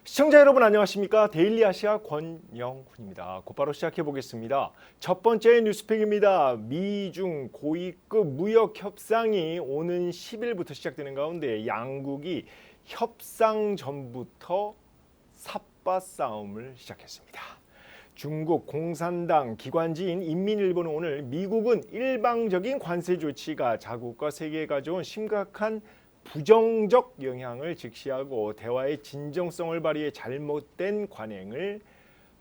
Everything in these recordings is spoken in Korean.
시청자 여러분 안녕하십니까? 데일리 아시아 권영훈입니다. 곧바로 시작해 보겠습니다. 첫 번째 뉴스팩입니다. 미중 고위급 무역 협상이 오는 10일부터 시작되는 가운데 양국이 협상 전부터 삿바 싸움을 시작했습니다. 중국 공산당 기관지인 인민일보는 오늘 미국은 일방적인 관세 조치가 자국과 세계에 가져온 심각한 부정적 영향을 직시하고 대화의 진정성을 발휘해 잘못된 관행을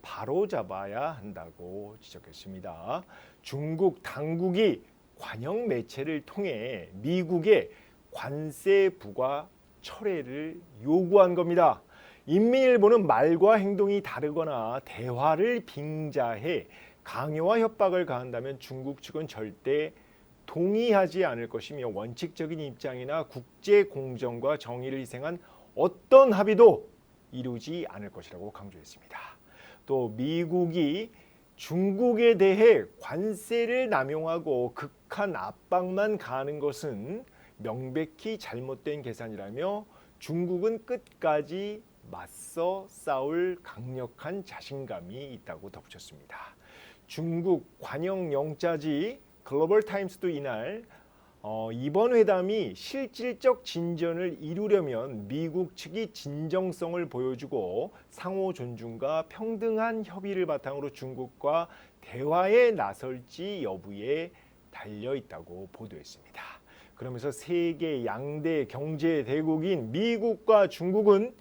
바로잡아야 한다고 지적했습니다. 중국 당국이 관영 매체를 통해 미국의 관세 부과 철회를 요구한 겁니다. 인민일보는 말과 행동이 다르거나 대화를 빙자해 강요와 협박을 가한다면 중국 측은 절대 동의하지 않을 것이며 원칙적인 입장이나 국제 공정과 정의를 희생한 어떤 합의도 이루지 않을 것이라고 강조했습니다. 또 미국이 중국에 대해 관세를 남용하고 극한 압박만 가하는 것은 명백히 잘못된 계산이라며 중국은 끝까지 맞서 싸울 강력한 자신감이 있다고 덧붙였습니다. 중국 관영 영자지 글로벌 타임스도 이날 이번 회담이 실질적 진전을 이루려면 미국 측이 진정성을 보여주고 상호 존중과 평등한 협의를 바탕으로 중국과 대화에 나설지 여부에 달려 있다고 보도했습니다. 그러면서 세계 양대 경제 대국인 미국과 중국은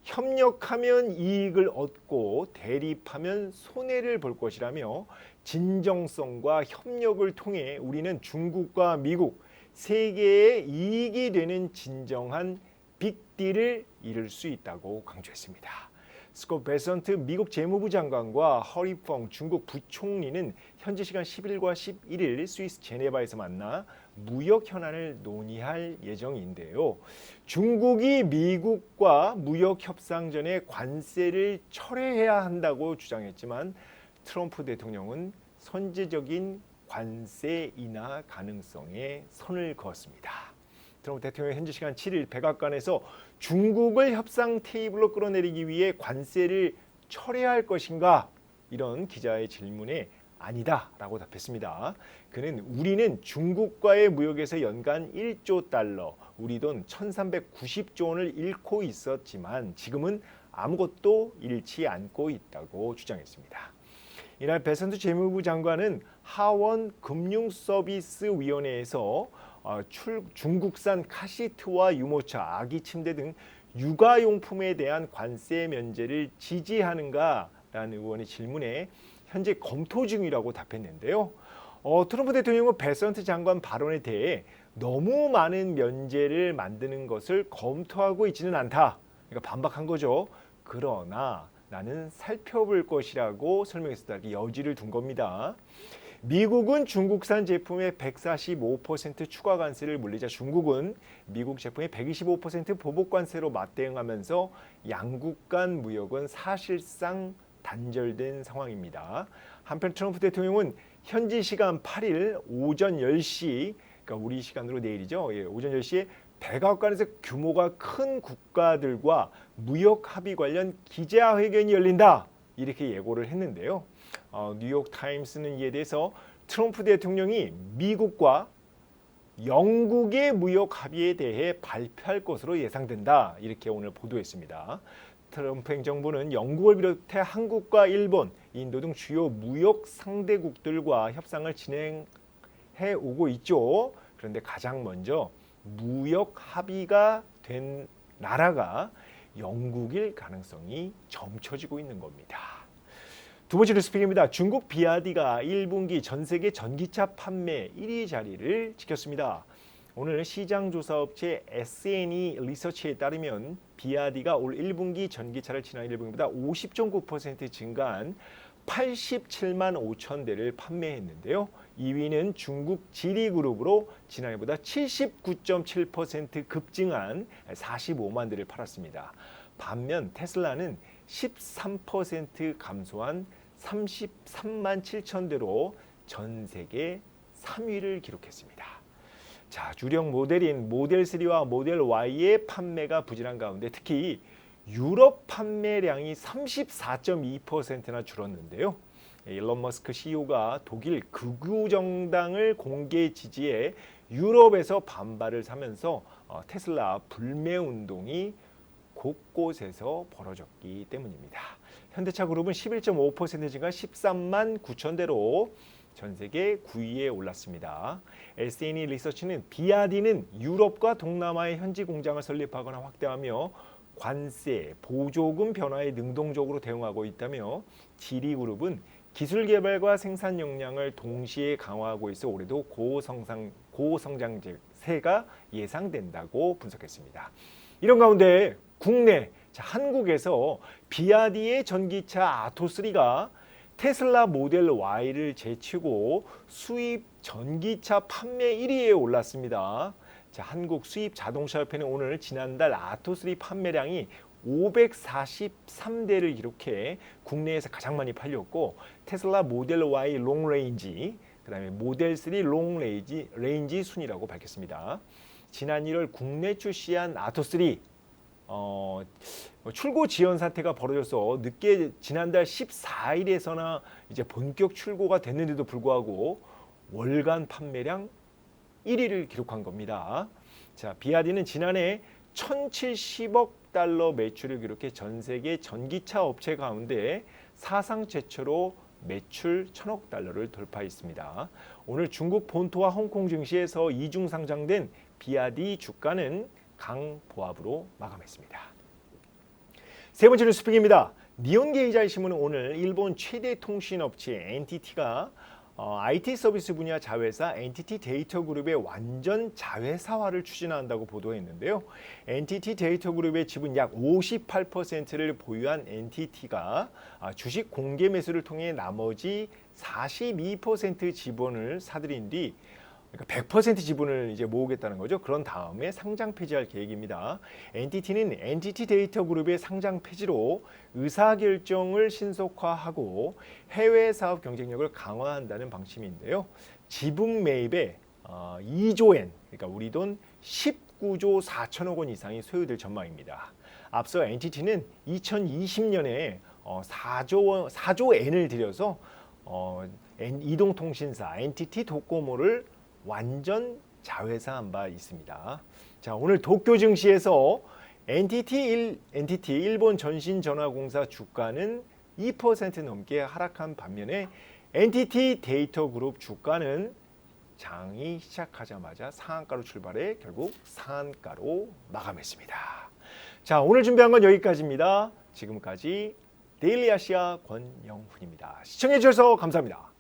협력하면 이익을 얻고 대립하면 손해를 볼 것이라며 진정성과 협력을 통해 우리는 중국과 미국, 세계에 이익이 되는 진정한 빅딜을 이룰 수 있다고 강조했습니다. 스콧 베선트 미국 재무부 장관과 허리펑 중국 부총리는 현지 시간 10일과 11일 스위스 제네바에서 만나 무역 현안을 논의할 예정인데요. 중국이 미국과 무역 협상 전에 관세를 철회해야 한다고 주장했지만 트럼프 대통령은 선제적인 관세 인하 가능성에 선을 그었습니다. 트럼프 대통령이 현지 시간 7일 백악관에서 중국을 협상 테이블로 끌어내리기 위해 관세를 철회할 것인가? 이런 기자의 질문에 아니다라고 답했습니다. 그는 우리는 중국과의 무역에서 연간 1조 달러, 우리 돈 1390조 원을 잃고 있었지만 지금은 아무것도 잃지 않고 있다고 주장했습니다. 이날 베선트 재무부 장관은 하원 금융서비스위원회에서 중국산 카시트와 유모차, 아기 침대 등 육아용품에 대한 관세 면제를 지지하는가라는 의원의 질문에 현재 검토 중이라고 답했는데요. 트럼프 대통령은 베선트 장관 발언에 대해 너무 많은 면제를 만드는 것을 검토하고 있지는 않다. 그러니까 반박한 거죠. 그러나 나는 살펴볼 것이라고 설명했었다. 이렇게 여지를 둔 겁니다. 미국은 중국산 제품의 145% 추가 관세를 물리자 중국은 미국 제품의 125% 보복 관세로 맞대응하면서 양국 간 무역은 사실상 단절된 상황입니다. 한편 트럼프 대통령은 현지 시간 8일 오전 10시, 그러니까 우리 시간으로 내일이죠. 오전 10시에 백악관에서 규모가 큰 국가들과 무역 합의 관련 기자회견이 열린다. 이렇게 예고를 했는데요. 뉴욕 타임스는 이에 대해서 트럼프 대통령이 미국과 영국의 무역 합의에 대해 발표할 것으로 예상된다. 이렇게 오늘 보도했습니다. 트럼프 행정부는 영국을 비롯해 한국과 일본, 인도 등 주요 무역 상대국들과 협상을 진행해 오고 있죠. 그런데 가장 먼저 무역 합의가 된 나라가 영국일 가능성이 점쳐지고 있는 겁니다. 두 번째 뉴스픽입니다. 중국 비아디가 1분기 전 세계 전기차 판매 1위 자리를 지켰습니다. 오늘 시장조사업체 S&E 리서치에 따르면 비아디가 올 1분기 전기차를 지난 1분기보다 50.9% 증가한 87만 5천 대를 판매했는데요. 2위는 중국 지리그룹으로 지난해보다 79.7% 급증한 45만 대를 팔았습니다. 반면 테슬라는 13% 감소한 33만 7천 대로 전 세계 3위를 기록했습니다. 자, 주력 모델인 모델 3와 모델 Y의 판매가 부진한 가운데 특히 유럽 판매량이 34.2%나 줄었는데요. 일론 머스크 CEO가 독일 극우 정당을 공개 지지해 유럽에서 반발을 사면서 테슬라 불매 운동이 곳곳에서 벌어졌기 때문입니다. 현대차 그룹은 11.5% 증가 13만 9천 대로 전 세계 9위에 올랐습니다. SNE 리서치는 비아디는 유럽과 동남아의 현지 공장을 설립하거나 확대하며 관세, 보조금 변화에 능동적으로 대응하고 있다며 지리그룹은 기술 개발과 생산 역량을 동시에 강화하고 있어 올해도 고성장세가 예상된다고 분석했습니다. 이런 가운데 국내, 한국에서 비아디의 전기차 아토3가 테슬라 모델 Y를 제치고 수입 전기차 판매 1위에 올랐습니다. 한국 수입 자동차협회는 오늘 지난달 아토3 판매량이 543대를 기록해 국내에서 가장 많이 팔렸고 테슬라 모델 Y 롱레인지, 그다음에 모델 3 롱레인지 순위라고 밝혔습니다. 지난 1월 국내 출시한 아토3 출고 지연 사태가 벌어져서 늦게 지난달 14일에서나 이제 본격 출고가 됐는데도 불구하고 월간 판매량 1위를 기록한 겁니다. 자, 비아디는 지난해 1,070억 달러 매출을 기록해 전 세계 전기차 업체 가운데 사상 최초로 매출 1,000억 달러를 돌파했습니다. 오늘 중국 본토와 홍콩 증시에서 이중 상장된 비아디 주가는 강보합으로 마감했습니다. 세 번째 뉴스픽입니다. 니혼게이자이 신문은 오늘 일본 최대 통신업체 NTT가 IT 서비스 분야 자회사 NTT 데이터 그룹의 완전 자회사화를 추진한다고 보도했는데요. NTT 데이터 그룹의 지분 약 58%를 보유한 NTT가 주식 공개 매수를 통해 나머지 42% 지분을 사들인 뒤 그러니까 100% 지분을 이제 모으겠다는 거죠. 그런 다음에 상장 폐지할 계획입니다. NTT는 NTT 데이터 그룹의 상장 폐지로 의사결정을 신속화하고 해외 사업 경쟁력을 강화한다는 방침인데요. 지분 매입에 2조 엔, 그러니까 우리 돈 19조 4천억 원 이상이 소요될 전망입니다. 앞서 NTT는 2020년에 4조 엔을 들여서 이동통신사 NTT 도코모를 완전 자회사한 바 있습니다. 자, 오늘 도쿄 증시에서 NTT 일본 전신전화공사 주가는 2% 넘게 하락한 반면에 NTT 데이터 그룹 주가는 장이 시작하자마자 상한가로 출발해 결국 상한가로 마감했습니다. 자, 오늘 준비한 건 여기까지입니다. 지금까지 데일리 아시아 권영훈입니다. 시청해 주셔서 감사합니다.